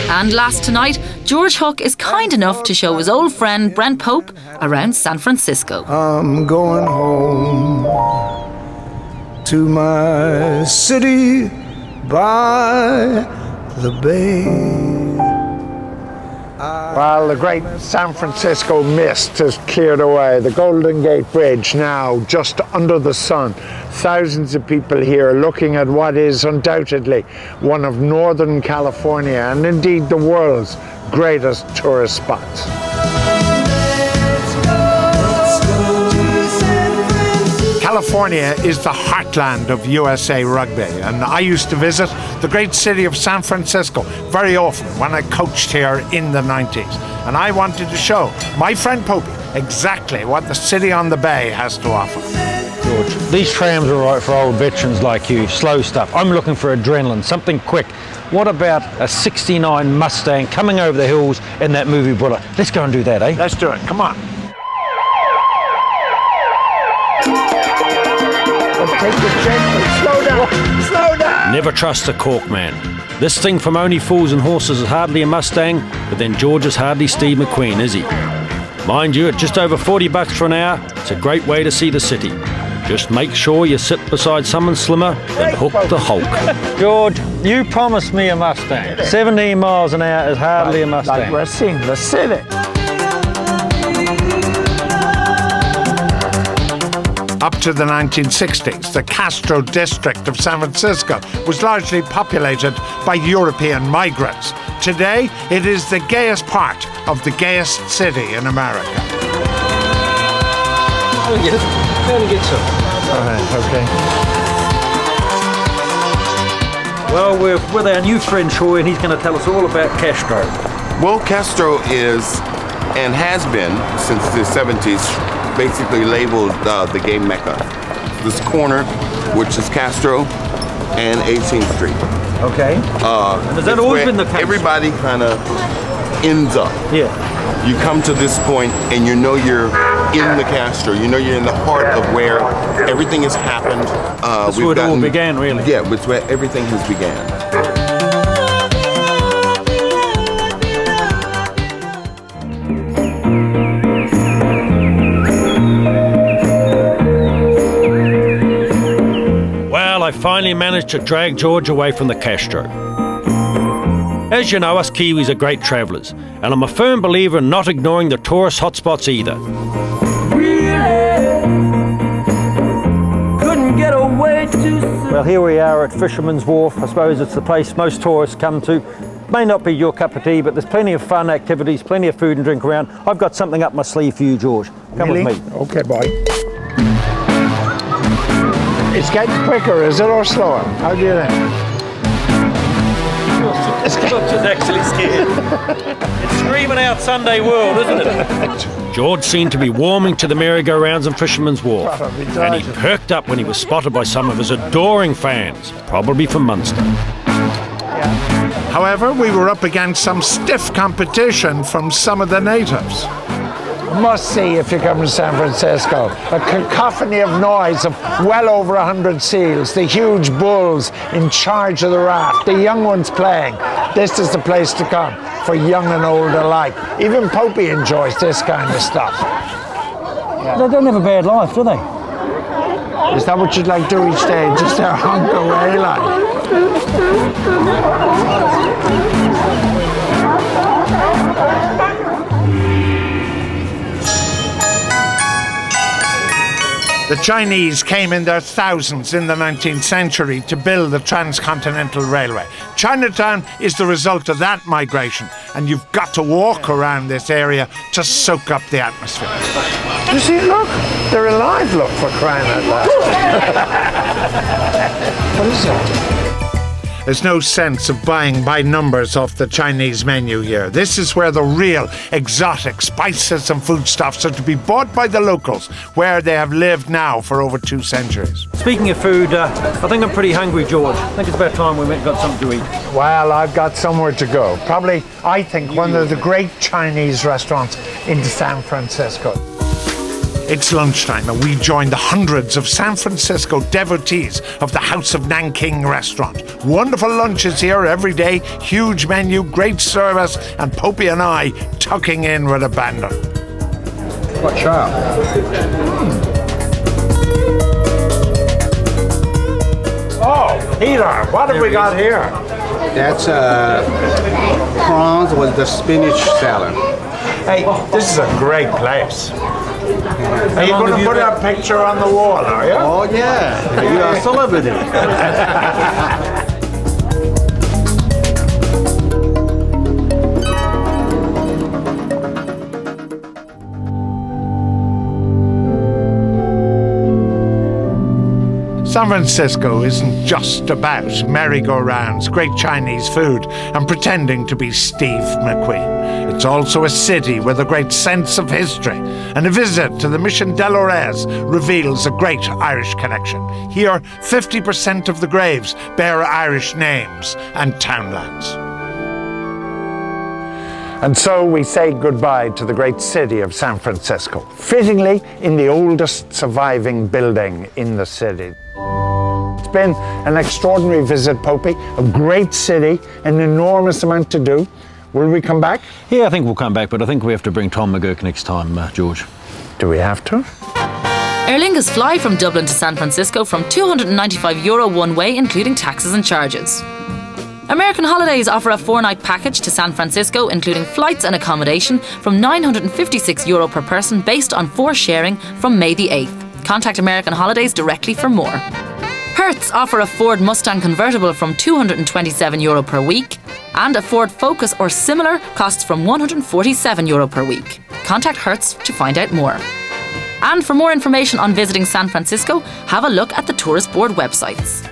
And last tonight, George Hook is kind enough to show his old friend Brent Pope around San Francisco. I'm going home to my city by the bay. Well, the great San Francisco mist has cleared away. The Golden Gate Bridge now just under the sun. Thousands of people here looking at what is undoubtedly one of Northern California and indeed the world's greatest tourist spots. California is the heartland of USA rugby, and I used to visit the great city of San Francisco very often when I coached here in the 90s. And I wanted to show my friend Popey exactly what the city on the bay has to offer. George, these trams are right for old veterans like you, slow stuff. I'm looking for adrenaline, something quick. What about a 69 Mustang coming over the hills in that movie Bullet? Let's go and do that, eh? Let's do it, come on. Take it gently. Slow down. Slow down. Never trust a cork man. This thing from Only Fools and Horses is hardly a Mustang, but then George is hardly Steve McQueen, is he? Mind you, at just over $40 for an hour, it's a great way to see the city. Just make sure you sit beside someone slimmer than Hook the Hulk. George, you promised me a Mustang. 17 miles an hour is hardly a Mustang. Like we're seeing the city. Up to the 1960s, the Castro district of San Francisco was largely populated by European migrants. Today, it is the gayest part of the gayest city in America. Go and get some. All right, okay. Well, we're with our new friend Troy, and he's going to tell us all about Castro. Well, Castro is, and has been since the 70s, basically labeled the gay mecca. This corner, which is Castro and 18th Street. Okay. And has that always been the case? Everybody kind of ends up. Yeah. You come to this point and you know you're in the Castro. You know you're in the heart of where everything has happened. That's where it all began, really. Yeah, it's where everything has began. I finally managed to drag George away from the Castro. As you know, us Kiwis are great travellers, and I'm a firm believer in not ignoring the tourist hotspots either. Well, here we are at Fisherman's Wharf. I suppose it's the place most tourists come to. May not be your cup of tea, but there's plenty of fun activities, plenty of food and drink around. I've got something up my sleeve for you, George. Come with me. Okay, boy. It's getting quicker, is it, or slower? How do you think? George is actually scared. It's screaming out Sunday World, isn't it? George seemed to be warming to the merry-go-rounds and Fisherman's Wharf, and he perked up when he was spotted by some of his adoring fans, probably from Munster. However, we were up against some stiff competition from some of the natives. Must see if you come to San Francisco. A cacophony of noise of well over 100 seals, the huge bulls in charge of the raft, the young ones playing. This is the place to come for young and old alike. Even Popey enjoys this kind of stuff. Yeah. They don't have a bad life, do they? Is that what you'd like to do each day? Just a hunk away like? The Chinese came in their thousands in the 19th century to build the Transcontinental Railway. Chinatown is the result of that migration, and you've got to walk around this area to soak up the atmosphere. You see, look, they're alive, look, for crying out loud. What is that? There's no sense of buying by numbers off the Chinese menu here. This is where the real exotic spices and foodstuffs are to be bought by the locals, where they have lived now for over 2 centuries. Speaking of food, I think I'm pretty hungry, George. I think it's about time we went and got something to eat. Well, I've got somewhere to go. Probably, I think, one of the great Chinese restaurants in San Francisco. It's lunchtime and we join the hundreds of San Francisco devotees of the House of Nanking restaurant. Wonderful lunches here every day, huge menu, great service, and Popey and I tucking in with abandon. Quite sharp. Oh, Peter, what have we got here? That's prawns with the spinach salad. Hey, this is a great place. Are you going to put a picture on the wall, are you? Oh yeah, you are a celebrity. San Francisco isn't just about merry-go-rounds, great Chinese food, and pretending to be Steve McQueen. It's also a city with a great sense of history, and a visit to the Mission Del Ores reveals a great Irish connection. Here, 50% of the graves bear Irish names and townlands. And so we say goodbye to the great city of San Francisco, fittingly in the oldest surviving building in the city. It's been an extraordinary visit, Popey, a great city, an enormous amount to do. Will we come back? Yeah, I think we'll come back, but I think we have to bring Tom McGurk next time, George. Do we have to? Aer Lingus fly from Dublin to San Francisco from €295 one way, including taxes and charges. American Holidays offer a 4-night package to San Francisco, including flights and accommodation, from €956 per person, based on 4 sharing from May the 8th. Contact American Holidays directly for more. Hertz offer a Ford Mustang convertible from €227 per week, and a Ford Focus or similar costs from €147 per week. Contact Hertz to find out more. And for more information on visiting San Francisco, have a look at the Tourist Board websites.